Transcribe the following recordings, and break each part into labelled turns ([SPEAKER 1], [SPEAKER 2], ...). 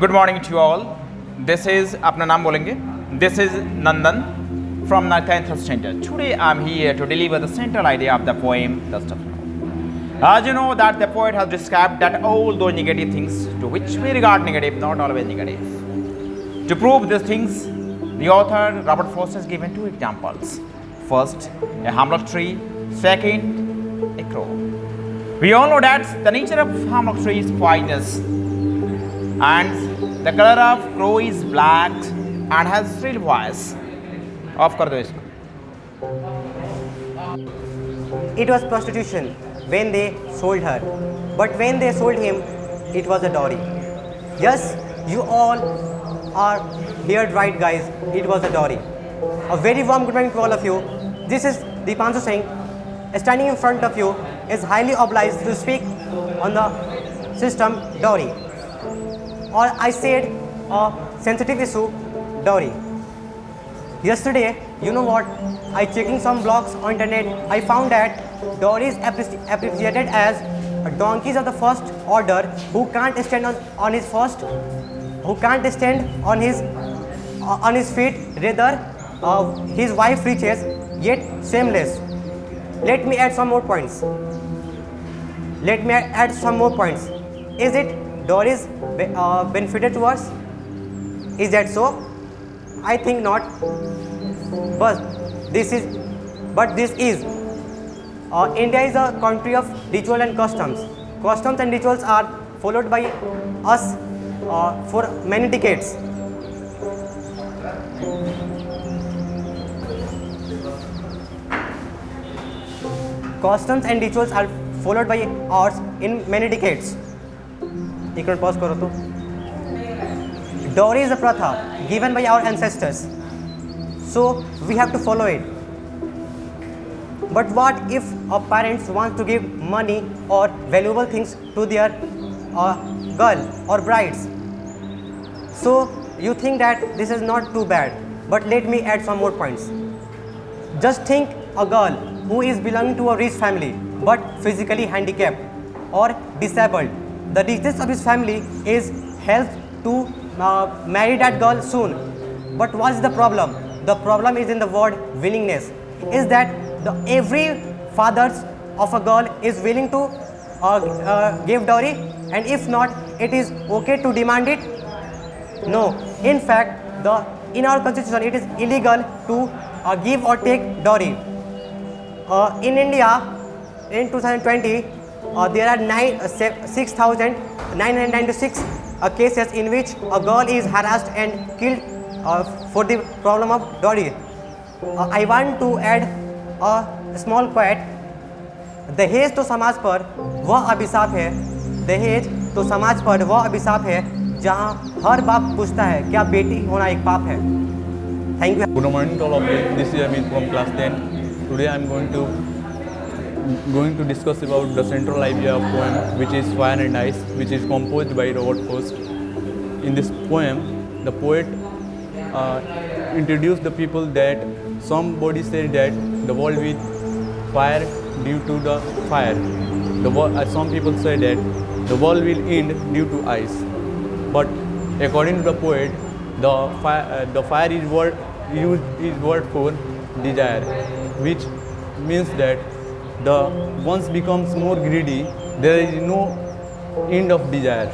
[SPEAKER 1] Good morning to you all. This is अपना नाम बोलेंगे. This is Nandan from the 10th standard. Today I'm here to deliver the central idea of the poem Dust of Snow. As you know that the poet has described that all those negative things to which we regard negative, not always negative. To prove these things, the author Robert Frost has given two examples. First, a hemlock tree. Second, a crow. We all know that the nature of hemlock tree is poisonous, and the color of crow is black and has shrill voice. Off कर दो इसको.
[SPEAKER 2] It was prostitution when they sold her, but when they sold him, it was a dowry. Yes, you all are heard right, guys. It was a dowry. A very warm good morning to all of you. This is Deepanshu Singh. Standing in front of you is highly obliged to speak on the system dowry, or I said a sensitive issue, dowry. Yesterday, you know what? I checking some blogs on internet. I found that dowry is appreciated as donkeys of the first order who can't stand on his first, who can't stand on his feet. Rather, his wife reaches yet shameless. Let me add some more points. Is it dowry is benefited to us? Is that so? I think not. But this is. India is a country of ritual and customs. Customs and rituals are followed by us for many decades. Customs and rituals are followed by us in many decades. एक minute pause करो तो. Dowry is a pratha given by our ancestors, so we have to follow it. But what if our parents want to give money or valuable things to their girl or brides? So you think that this is not too bad, but let me add some more points. Just think a girl who is belonging to a rich family but physically handicapped or disabled. The richness of his family is helped to marry that girl soon. But what is the problem? The problem is in the word willingness. Is that every father of a girl is willing to give dowry, and if not, it is okay to demand it? No. In fact, in our constitution, it is illegal to give or take dowry. In India, in 2020, there are 6,996 cases in which a girl is harassed and killed for the problem of dowry. I want to add a small quote. दहेज तो समाज पर वह अभिशाप है, दहेज तो समाज पर वह अभिशाप है जहां हर बाप पूछता है क्या बेटी होना एक पाप है. Thank you.
[SPEAKER 3] Good morning to all of you. This is Amit from class 10. Today I am going to discuss about the central idea of poem, which is Fire and Ice, which is composed by Robert Frost. In this poem, the poet introduced the people that somebody said that the world will fire due to the fire. Some people say that the world will end due to ice. But according to the poet, the fire is word for desire, which means that the once becomes more greedy, there is no end of desire.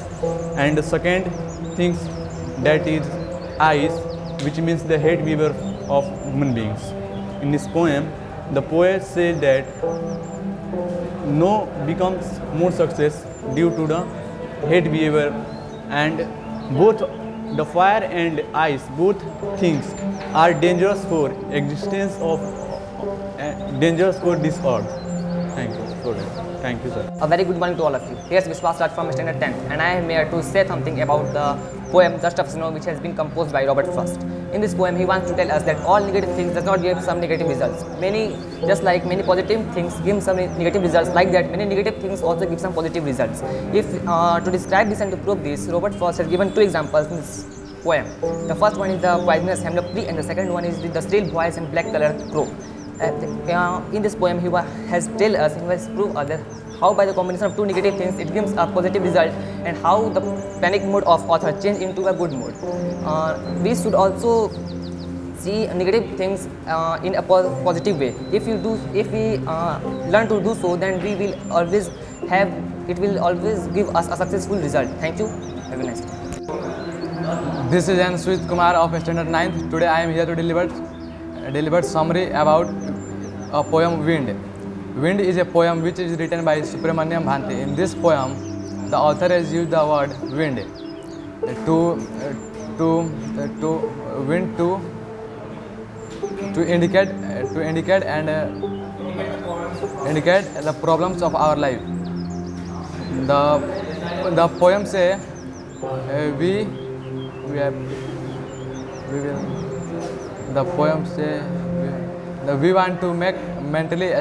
[SPEAKER 3] And the second thing, that is ice, which means the hate behavior of human beings. In this poem, the poet said that no becomes more success due to the hate behavior, and both the fire and ice, both things are dangerous for existence of dangerous for this earth. Thank you, sir.
[SPEAKER 4] A very good morning to all of you. Here's Vishwas Raj from Standard 10, and I am here to say something about the poem Dust of Snow, which has been composed by Robert Frost. In this poem, he wants to tell us that all negative things does not give some negative results. Just like many positive things give some negative results, like that many negative things also give some positive results. If to describe this and to prove this, Robert Frost has given two examples in this poem. The first one is the poisonous hemlock tree, and the second one is the shrill voice and black colored crow. In this poem, he has proved us that how by the combination of two negative things it gives a positive result, and how the panic mode of author change into a good mode. We should also see negative things in a positive way. If we learn to do so, then we will always have, it will always give us a successful result. Thank you. Have a nice day.
[SPEAKER 3] This is N. Sweet Kumar of Standard 9th. Today I am here to deliver summary about a poem Wind. Wind is a poem which is written by Subramaniam Bhanti. In this poem, the author has used the word wind to indicate the problems of our life. The poem say we want to make mentally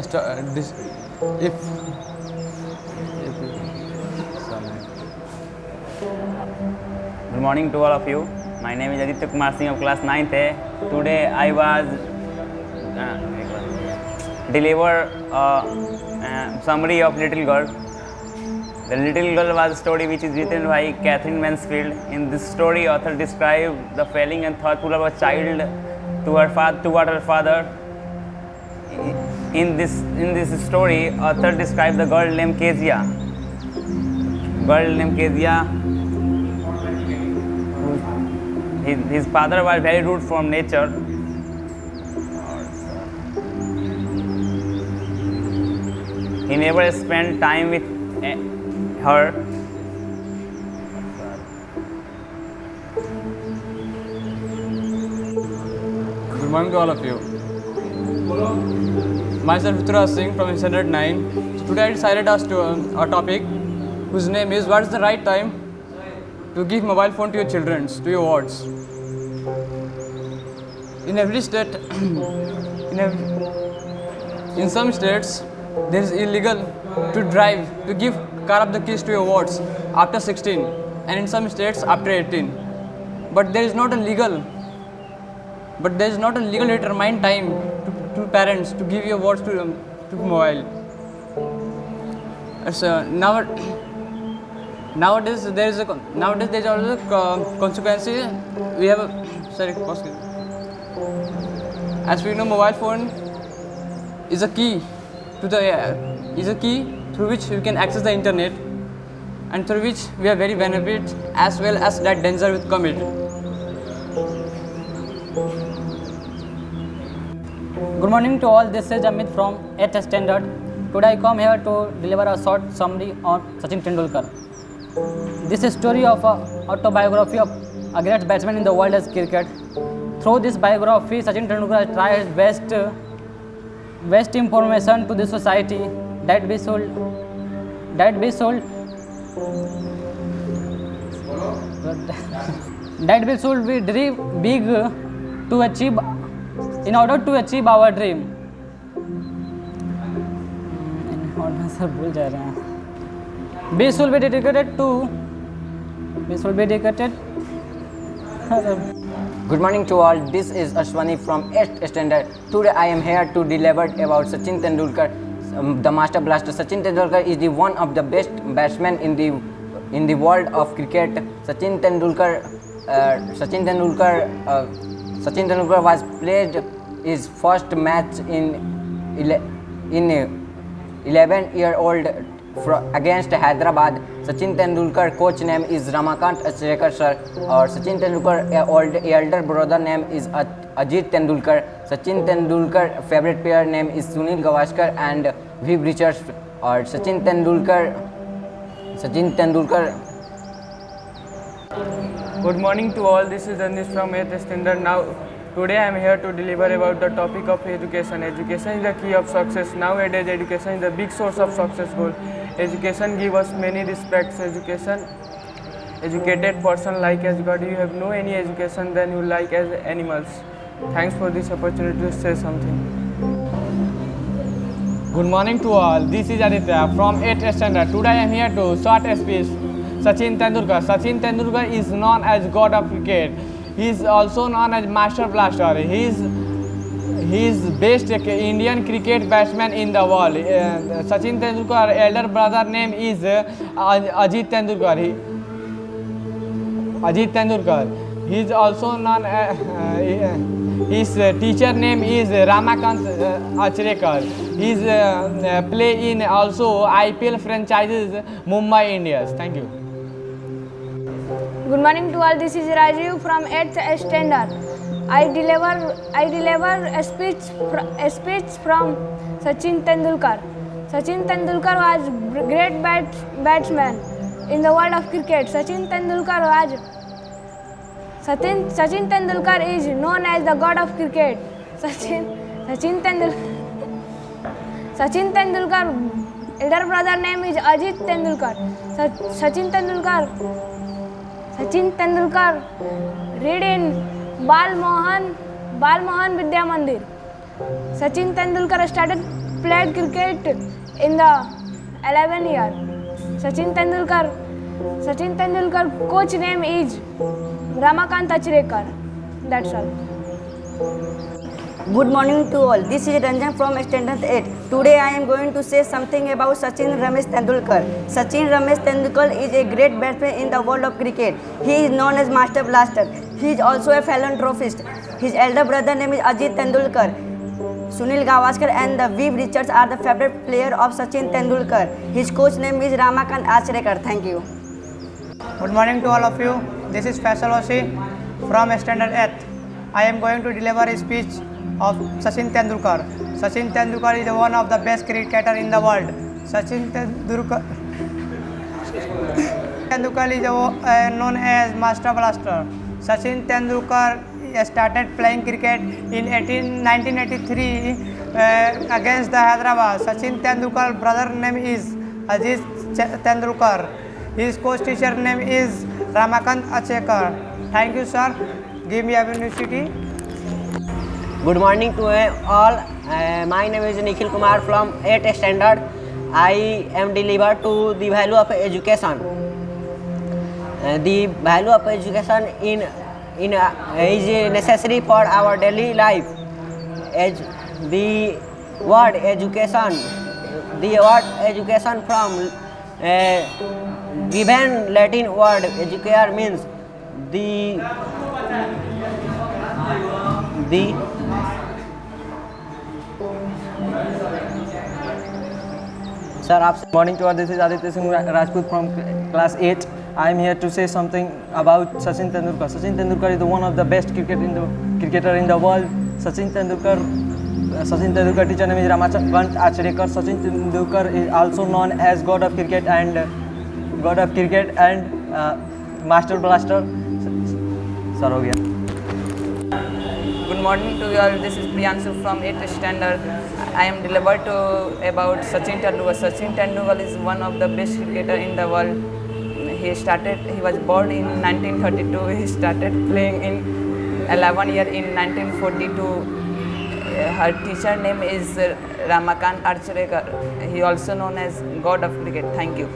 [SPEAKER 5] Good morning to all of you. My name is Aditya Kumar Singh of class 9th A. Today I was deliver a summary of Little Girl. The Little Girl was a story which is written by Catherine Mansfield. In this story, author described the feeling and thoughtful of a child toward her father. In this story, author described the girl named Kezia. His father was very rude from nature. He never spent time with her.
[SPEAKER 3] Good morning to all of you. Myself Ruturaj Singh from Standard 9. So today I decided as to a topic whose name is what is the right time to give mobile phone to your children, to your wards. In every state, in some states, there is illegal to drive, to give car up the keys to your wards after 16, and in some states after 18. But there is not a legal determined time to parents to give your wards to mobile. So nowadays there is also consequence. We have as we know, mobile phone is a key through which we can access the internet, and through which we have very benefits as well as that danger with commit.
[SPEAKER 6] Good morning to all. This is Amit from 8th Standard. Today I come here to deliver a short summary on Sachin Tendulkar. This is a story of an autobiography of a great batsman in the world as cricket. Through this biography, Sachin Tendulkar tried best information to the society that we should be dream big to achieve in order to achieve our dream. We should be dedicated.
[SPEAKER 7] Good morning to all. This is Ashwani from 8th Standard. Today I am here to deliver about Sachin Tendulkar, the master blaster. Sachin Tendulkar is the one of the best batsmen in the world of cricket. Sachin Tendulkar was played his first match in 11-year-old against Hyderabad. Sachin Tendulkar coach name is Ramakant Achrekar sir, or Sachin Tendulkar elder brother name is Ajit Tendulkar. Sachin Tendulkar favorite player name is Sunil Gavaskar and Viv Richards, or Sachin Tendulkar.
[SPEAKER 8] Good morning to all. This is Anish from 8th Standard. Today I am here to deliver about the topic of education. Education is the key of success. Nowadays, education is the big source of success goal. Education gives us many respects. Educated person like as God. You have no any education, then you like as animals. Thanks for this opportunity to say something.
[SPEAKER 9] Good morning to all. This is Aditya from 8th Standard. Today I am here to short a speech. Sachin Tendulkar. Sachin Tendulkar is known as God of cricket. He is also known as Master Blaster. He he is best Indian cricket batsman in the world. Sachin Tendulkar elder brother name is Ajit Tendulkar. Ajit Tendulkar. He is also known. His teacher name is Ramakant Achrekar. He is play in also IPL franchises Mumbai Indians. Thank you.
[SPEAKER 10] Good morning to all. This is Rajiv from 8th standard. I deliver a speech from Sachin Tendulkar. Sachin Tendulkar was great batsman in the world of cricket. Sachin Tendulkar is known as the god of cricket. Sachin Tendulkar elder brother name is Ajit Tendulkar. Sachin Tendulkar read in Bal Mohan Vidya Mandir. Sachin Tendulkar started played cricket in the 11 year. Sachin Tendulkar coach name is Ramakant Achrekar. That's all.
[SPEAKER 11] Good morning to all. This is Ranjan from Standard 8. Today I am going to say something about Sachin Ramesh Tendulkar. Sachin Ramesh Tendulkar is a great batsman in the world of cricket. He is known as Master Blaster. He is also a philanthropist. His elder brother name is Ajit Tendulkar. Sunil Gavaskar and the Viv Richards are the favorite player of Sachin Tendulkar. His coach name is Ramakant Achrekar. Thank you.
[SPEAKER 2] Good morning to all of you. This is Faisal Osi from Standard 8. I am going to deliver a speech of Sachin Tendulkar. Sachin Tendulkar is one of the best cricketer in the world. Sachin Tendulkar is known as Master Blaster. Sachin Tendulkar started playing cricket in 1983 against the Hyderabad. Sachin Tendulkar brother name is Ajit Tendulkar. His coach teacher name is Ramakant Achrekar. Thank you, sir. Give me opportunity.
[SPEAKER 7] Good morning to all. My name is Nikhil Kumar from 8th standard. I am delivered to the value of education. The value of education is necessary for our daily life. The word education from given Latin word educare means the
[SPEAKER 12] Sir, good morning to all. This is Aditya Singh Rajput from class 8. I am here to say something about Sachin Tendulkar. Sachin Tendulkar is one of the best cricketer in the world. Sachin Tendulkar teacher name is Ramakant Achrekar. Sachin Tendulkar is also known as God of cricket and Master Blaster. Sir, हो गया.
[SPEAKER 13] Good morning to you all. This is Priyanshu from 8th standard. I am delivered about Sachin Tendulkar. Sachin Tendulkar is one of the best cricketer in the world. He was born in 1932. He started playing in 11 years in 1942. Her teacher name is Ramakant Achrekar. He also known as God of Cricket. Thank you.